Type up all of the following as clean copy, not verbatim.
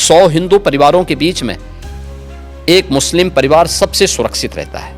100 हिंदू परिवारों के बीच में एक मुस्लिम परिवार सबसे सुरक्षित रहता है।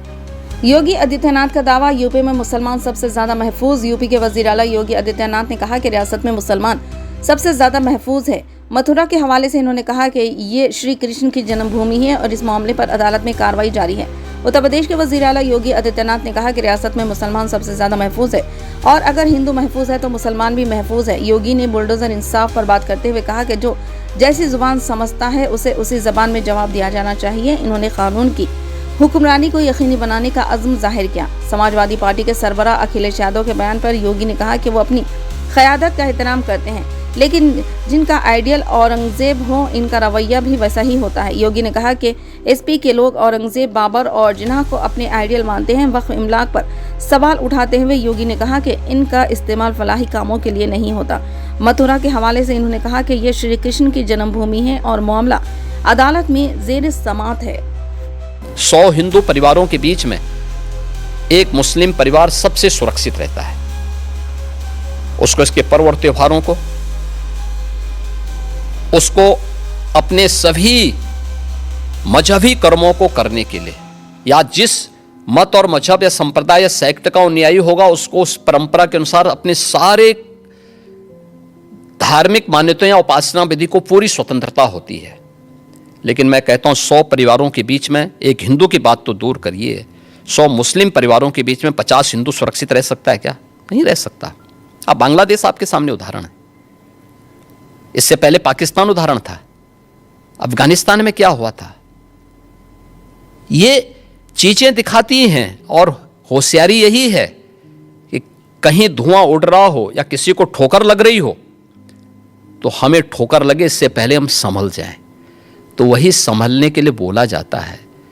योगी आदित्यनाथ का दावा, यूपी में मुसलमान सबसे ज्यादा महफूज। यूपी के वजीर आला योगी आदित्यनाथ ने कहा कि रियासत में मुसलमान सबसे ज्यादा महफूज है। मथुरा के हवाले से इन्होंने कहा कि ये श्री कृष्ण की जन्मभूमि है और इस मामले पर अदालत में कार्रवाई जारी है। उत्तर प्रदेश के वजीर आला योगी आदित्यनाथ ने कहा कि रियासत में मुसलमान सबसे ज्यादा महफूज है और अगर हिंदू महफूज है तो मुसलमान भी महफूज है। योगी ने बुलडोजर इंसाफ पर बात करते हुए कहा कि जो जैसी जुबान समझता है उसे उसी जबान में जवाब दिया जाना चाहिए। इन्होंने कानून की हुक्मरानी को यकीनी बनाने का अज़्म जाहिर किया। समाजवादी पार्टी के सरबराह अखिलेश यादव के बयान पर योगी ने कहा कि वो अपनी क़यादत का एहतराम करते हैं, लेकिन जिनका आइडियल औरंगजेब हो इनका रवैया भी वैसा ही होता है। योगी ने कहा कि एसपी के लोग औरंगजेब, बाबर और जिन्ना को अपने आइडियल मानते हैं। वक्फ इमलाक पर सवाल उठाते हुए योगी ने कहा कि इनका इस्तेमाल फलाही कामों के लिए नहीं होता। मथुरा के हवाले से इन्होंने कहा कि यह श्री कृष्ण की जन्मभूमि है और मामला अदालत में ज़ेर समाअत है। 100 हिंदू परिवारों के बीच में एक मुस्लिम परिवार सबसे सुरक्षित रहता है। उसको इसके पर्व और त्योहारों को, उसको अपने सभी मजहबी कर्मों को करने के लिए, या जिस मत और मजहब या संप्रदाय या सेक्ट का अनुयायी होगा उसको उस परंपरा के अनुसार अपने सारे धार्मिक मान्यताओं या उपासना विधि को पूरी स्वतंत्रता होती है। लेकिन मैं कहता हूं 100 परिवारों के बीच में, एक हिंदू की बात तो दूर करिए, 100 मुस्लिम परिवारों के बीच में 50 हिंदू सुरक्षित रह सकता है क्या? नहीं रह सकता। अब बांग्लादेश आपके सामने उदाहरण है, इससे पहले पाकिस्तान उदाहरण था, अफगानिस्तान में क्या हुआ था। ये चीजें दिखाती हैं और होशियारी यही है कि कहीं धुआं उड़ रहा हो या किसी को ठोकर लग रही हो तो हमें ठोकर लगे इससे पहले हम संभल जाएं। तो वही संभलने के लिए बोला जाता है